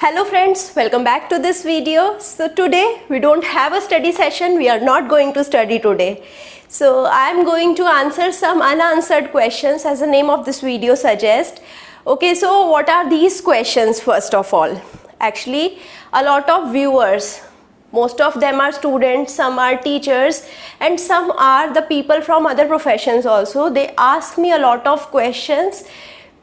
Hello friends, welcome back to this video. So today we don't have a study session, we are not going to study today. So I am going to answer some unanswered questions as the name of this video suggests. Okay, so what are these questions first of all? Actually, a lot of viewers, most of them are students, some are teachers and some are the people from other professions also. They ask me a lot of questions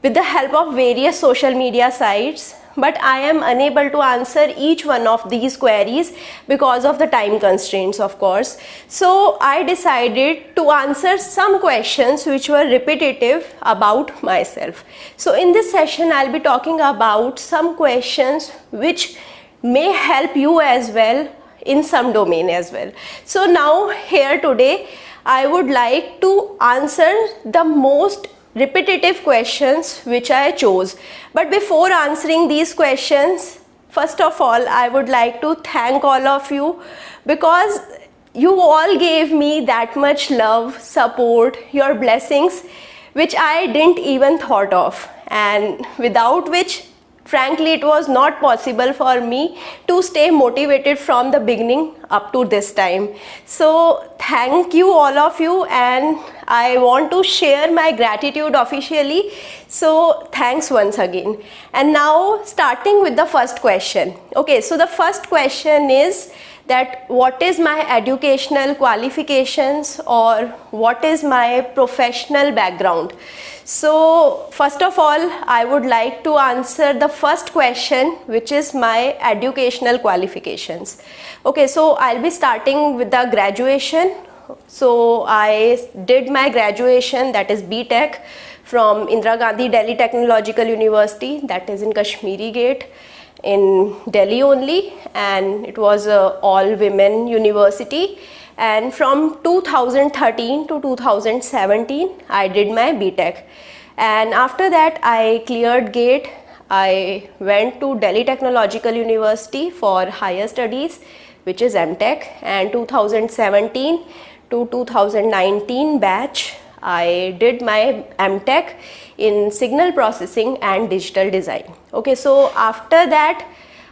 with the help of various social media sites, but I am unable to answer each one of these queries because of the time constraints, of course. So I decided to answer some questions which were repetitive about myself. So in this session I'll be talking about some questions which may help you as well in some domain as well. So now here today I would like to answer the most repetitive questions which I chose. But before answering these questions, first of all I would like to thank all of you because you all gave me that much love, support, your blessings which I didn't even thought of, and without which frankly it was not possible for me to stay motivated from the beginning up to this time. So thank you all of you, and I want to share my gratitude officially. So thanks once again. And now starting with the first question. Okay, so the first question is that what is my educational qualifications or what is my professional background. So first of all I would like to answer the first question, which is my educational qualifications. Okay, so I'll be starting with the graduation. So I did my graduation, that is B.Tech, from Indira Gandhi Delhi Technological University, that is in Kashmiri Gate in Delhi only, and it was a all women university. And from 2013 to 2017 I did my B.Tech, and after that I cleared GATE. I went to Delhi Technological University for higher studies, which is M.Tech, and 2017 to 2019 batch I did my M.Tech in signal processing and digital design. Okay, so after that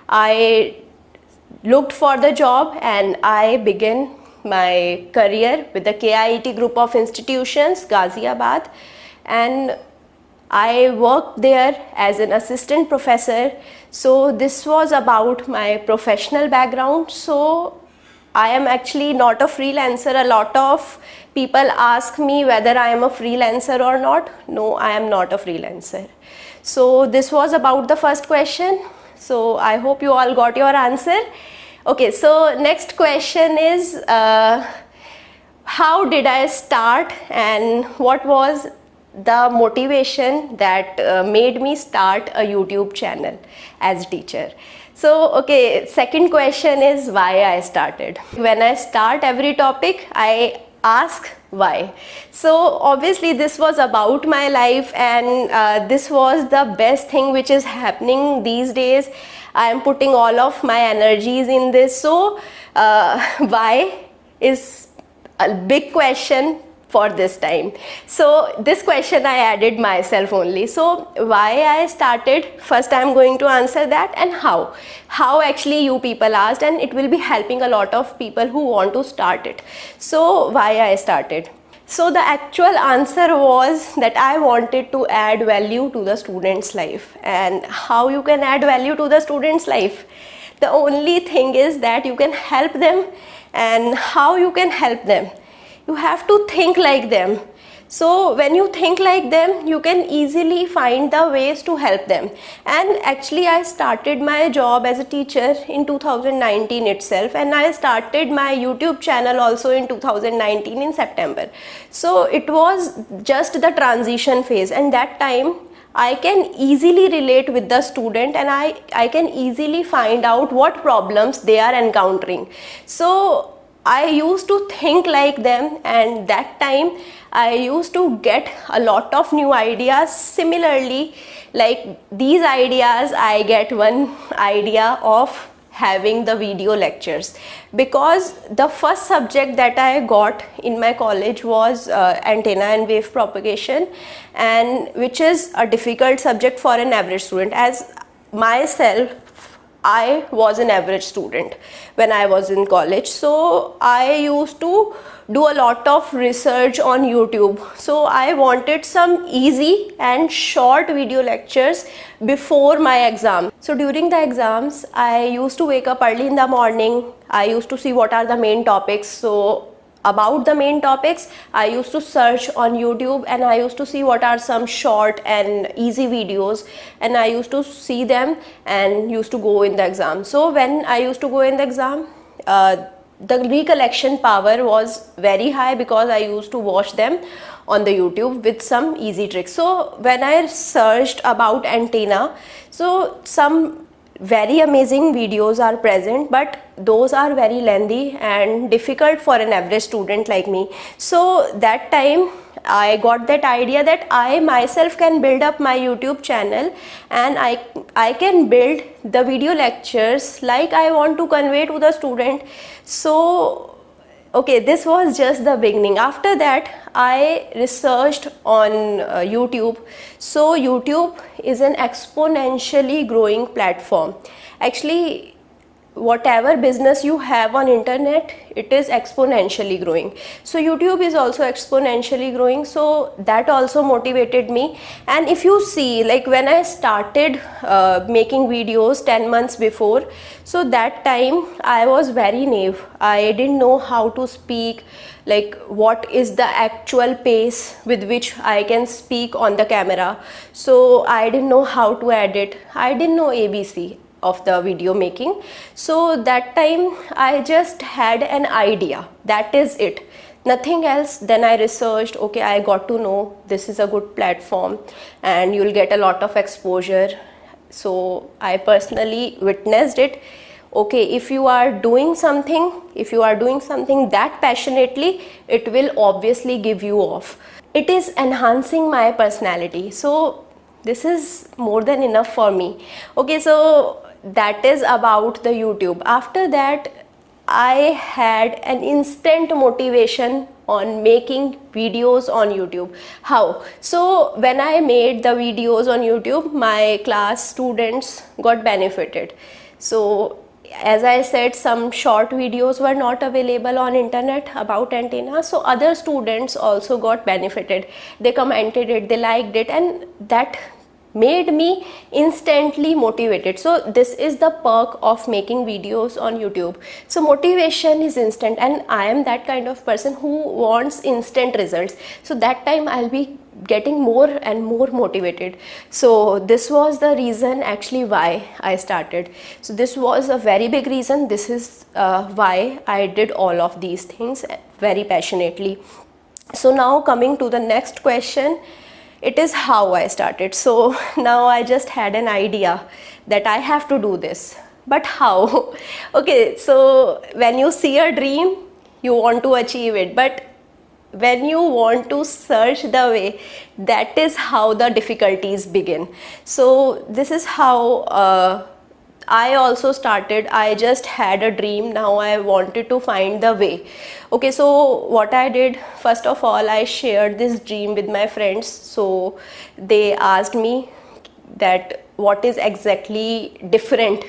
I looked for the job and I began my career with the KIET group of institutions, Ghaziabad, and I worked there as an assistant professor. So this was about my professional background. So I am actually not a freelancer. A lot of people ask me whether I am a freelancer or not. No, I am not a freelancer. So this was about the first question. So I hope you all got your answer. Okay, so next question is how did I start and what was the motivation that made me start a YouTube channel as a teacher. So okay, second question is why I started. When I start every topic I ask why. So obviously this was about my life, and this was the best thing which is happening these days. I am putting all of my energies in this. So why is a big question for this time. So this question I added myself only. So why I started, first I am going to answer that, and how actually you people asked, and it will be helping a lot of people who want to start it. So why I started. So the actual answer was that I wanted to add value to the student's life. And how you can add value to the student's life? The only thing is that you can help them. And how you can help them? You have to think like them. So when you think like them, you can easily find the ways to help them. And actually I started my job as a teacher in 2019 itself, and I started my YouTube channel also in 2019 in September. So it was just the transition phase, and that time I can easily relate with the student, and I can easily find out what problems they are encountering. So I used to think like them, and that time I used to get a lot of new ideas. Similarly, like these ideas, I get one idea of having the video lectures, because the first subject that I got in my college was antenna and wave propagation, and which is a difficult subject for an average student. As myself, I was an average student when I was in college. So I used to do a lot of research on YouTube. So I wanted some easy and short video lectures before my exam. So during the exams, I used to wake up early in the morning. I used to see what are the main topics. So about the main topics, I used to search on YouTube and I used to see what are some short and easy videos, and I used to see them and used to go in the exam. So when I used to go in the exam, the recollection power was very high because I used to watch them on the YouTube with some easy tricks. So when I searched about antenna, so some very amazing videos are present, but those are very lengthy and difficult for an average student like me. So that time I got that idea that I myself can build up my YouTube channel, and I can build the video lectures like I want to convey to the student. So okay, this was just the beginning. After that, I researched on YouTube. So YouTube is an exponentially growing platform. Actually, whatever business you have on internet, it is exponentially growing. So YouTube is also exponentially growing. So that also motivated me. And if you see, like when I started making videos 10 months before, so that time I was very naive. I didn't know how to speak, like what is the actual pace with which I can speak on the camera. So I didn't know how to edit. I didn't know ABC of the video making. So that time I just had an idea, that is it, nothing else. Then I researched, okay, I got to know this is a good platform and you'll get a lot of exposure. So I personally witnessed it. Okay, if you are doing something that passionately, it will obviously give you off. It is enhancing my personality. So this is more than enough for me. Okay, so that is about the YouTube. After that, I had an instant motivation on making videos on YouTube. How? So when I made the videos on YouTube, my class students got benefited. So as I said, some short videos were not available on internet about antenna, so other students also got benefited. They commented it, they liked it, and that made me instantly motivated. So this is the perk of making videos on YouTube. So motivation is instant, and I am that kind of person who wants instant results. So that time I'll be getting more and more motivated. So this was the reason actually why I started. So this was a very big reason. This is why I did all of these things very passionately. So now coming to the next question, it is how I started. So now I just had an idea that I have to do this, but how? Okay, so when you see a dream, you want to achieve it, but when you want to search the way, that is how the difficulties begin. So this is how I also started. I just had a dream, now I wanted to find the way. Okay, so what I did, first of all, I shared this dream with my friends. So they asked me that what is exactly different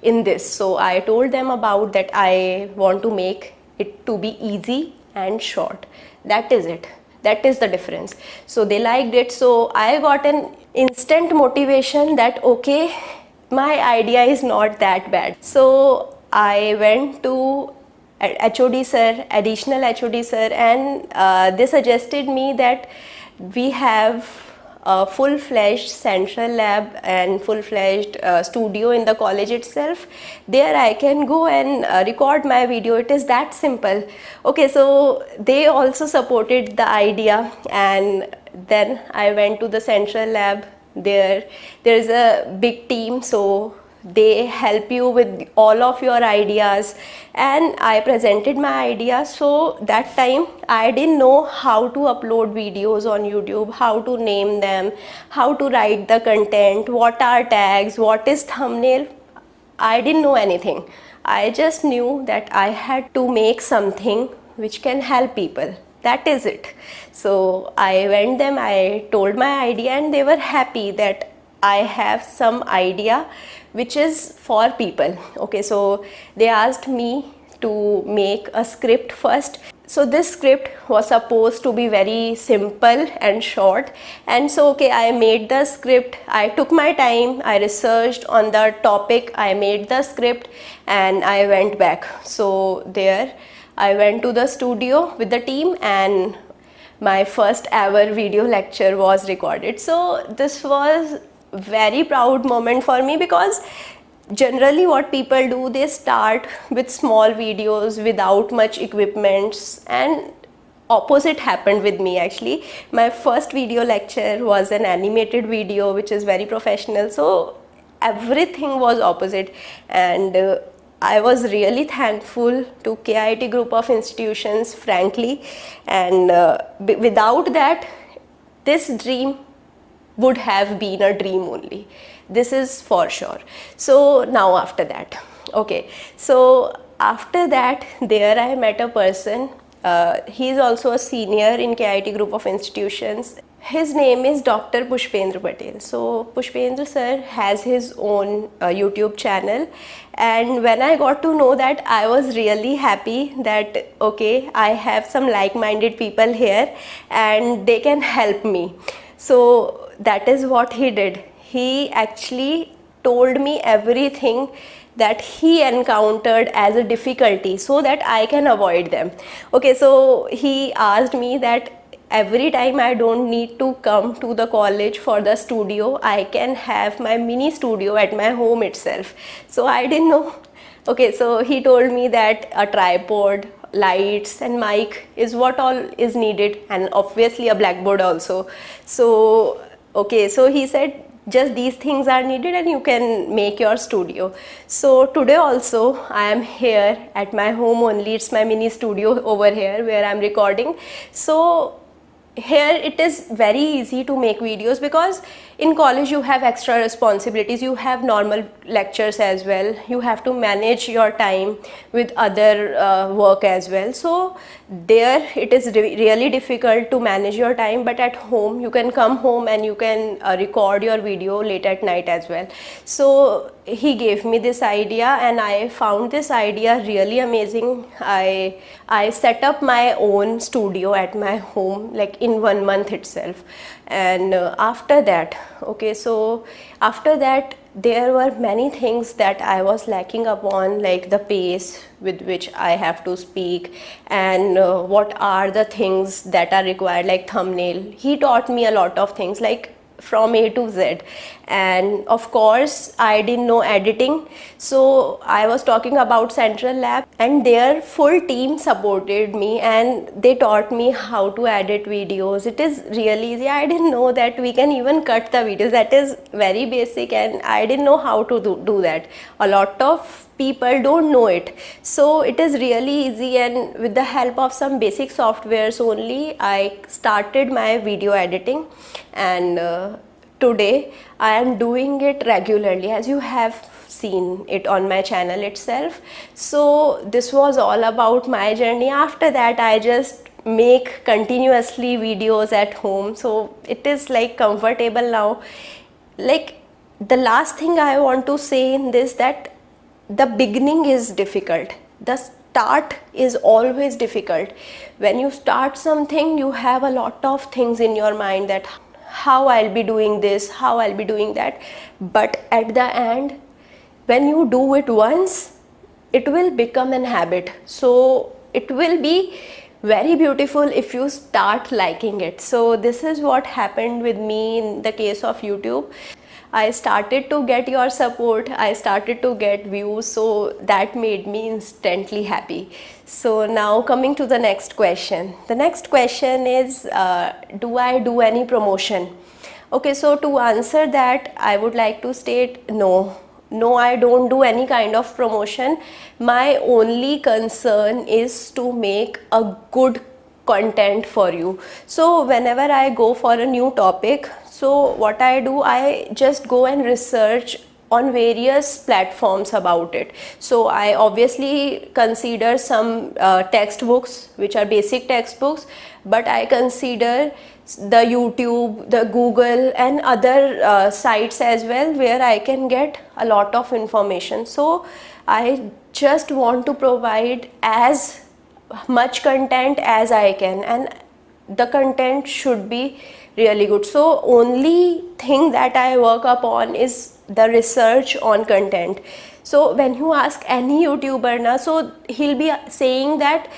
in this. So I told them about that I want to make it to be easy and short. That is it. That is the difference. So they liked it. So I got an instant motivation that okay, my idea is not that bad. So I went to HOD sir, additional HOD sir, and they suggested me that we have a full-fledged central lab and full-fledged studio in the college itself. There I can go and record my video. It is that simple. Okay, so they also supported the idea, and then I went to the central lab. There is a big team, so they help you with all of your ideas, and I presented my ideas. So that time I didn't know how to upload videos on YouTube, how to name them, how to write the content, what are tags, what is thumbnail. I didn't know anything. I just knew that I had to make something which can help people. That is it. So I went them, I told my idea, and they were happy that I have some idea which is for people. Okay, so they asked me to make a script first. So this script was supposed to be very simple and short, and so okay, I made the script. I took my time, I researched on the topic, I made the script, and I went back. So there I went to the studio with the team, and my first ever video lecture was recorded. So this was very proud moment for me, because generally what people do, they start with small videos without much equipments, and opposite happened with me actually. My first video lecture was an animated video which is very professional, so everything was opposite. And I was really thankful to KIT group of institutions, frankly, and without that, this dream would have been a dream only. This is for sure. So now after that, okay, so after that, there I met a person. He is also a senior in KIT group of institutions. His name is Dr. Pushpendra Patel. So Pushpendra sir has his own YouTube channel, and when I got to know that, I was really happy that okay, I have some like-minded people here and they can help me. So that is what he did. He actually told me everything that he encountered as a difficulty so that I can avoid them. Okay, so he asked me that every time I don't need to come to the college for the studio, I can have my mini studio at my home itself. So I didn't know. Okay, so he told me that a tripod, lights and mic is what all is needed, and obviously a blackboard also. So okay, so he said just these things are needed and you can make your studio. So today also I am here at my home only. It's my mini studio over here where I'm recording. So here it is very easy to make videos, because in college you have extra responsibilities, you have normal lectures as well, you have to manage your time with other work as well. So there it is really difficult to manage your time, but at home you can come home and you can record your video late at night as well. So he gave me this idea and I found this idea really amazing. I set up my own studio at my home like in 1 month itself. And after that, okay, so after that there were many things that I was lacking upon, like the pace with which I have to speak, and what are the things that are required, like thumbnail. He taught me a lot of things, like from A to Z. And of course I didn't know editing, so I was talking about Central Lab, and their full team supported me and they taught me how to edit videos. It is really easy. I didn't know that we can even cut the videos. That is very basic, and I didn't know how to do that. A lot of people don't know it, so it is really easy, and with the help of some basic softwares only I started my video editing. And today I am doing it regularly, as you have seen it on my channel itself. So this was all about my journey. After that I just make continuously videos at home, so it is like comfortable now. Like the last thing I want to say in this, that the beginning is difficult, the start is always difficult. When you start something, you have a lot of things in your mind, that how I'll be doing this, how I'll be doing that. But at the end, when you do it once, it will become an habit. So it will be very beautiful if you start liking it. So this is what happened with me in the case of YouTube. I started to get your support, I started to get views, so that made me instantly happy. So now coming to the next question. The next question is, do I do any promotion? Okay, so to answer that, I would like to state no. No, I don't do any kind of promotion. My only concern is to make a good content for you. So whenever I go for a new topic, so what I do, I just go and research on various platforms about it. So I obviously consider some textbooks which are basic textbooks, but I consider the YouTube, the Google and other sites as well, where I can get a lot of information. So I just want to provide as much content as I can, and the content should be really good. So only thing that I work upon is the research on content. So when you ask any YouTuber na, so he'll be saying that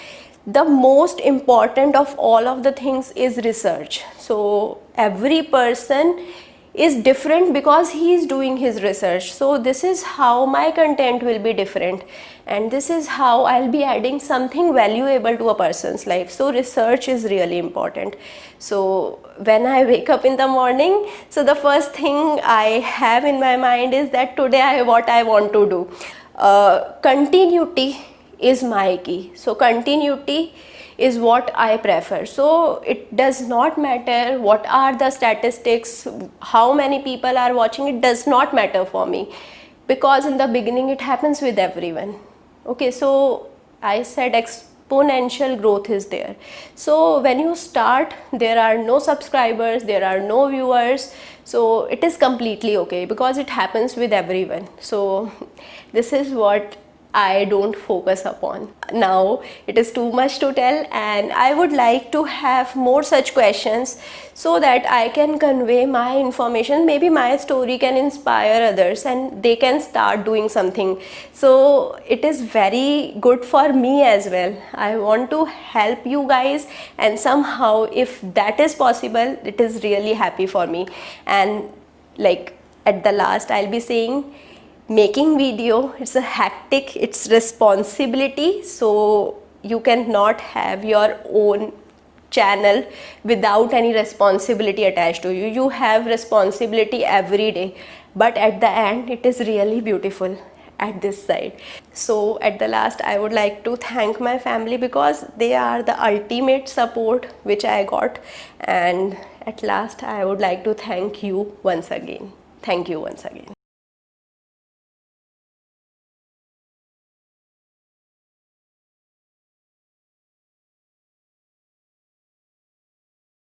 the most important of all of the things is research. So every person is different because he is doing his research. So this is how my content will be different, and this is how I'll be adding something valuable to a person's life. So research is really important. So when I wake up in the morning, so the first thing I have in my mind is that today what I want to do. Continuity is my key. So continuity is what I prefer. So it does not matter what are the statistics, how many people are watching, it does not matter for me, because in the beginning it happens with everyone. Okay, so I said exponential growth is there. So when you start, there are no subscribers, there are no viewers, so it is completely okay, because it happens with everyone. So this is what I don't focus upon. Now it is too much to tell, and I would like to have more such questions so that I can convey my information. Maybe my story can inspire others and they can start doing something. So it is very good for me as well. I want to help you guys, and somehow if that is possible, it is really happy for me. And like at the last, I'll be saying, making video, it's a hectic, it's responsibility. So you cannot have your own channel without any responsibility attached to you. You have responsibility every day, but at the end it is really beautiful at this side. So at the last, I would like to thank my family, because they are the ultimate support which I got. And at last, I would like to thank you once again. Thank you once again.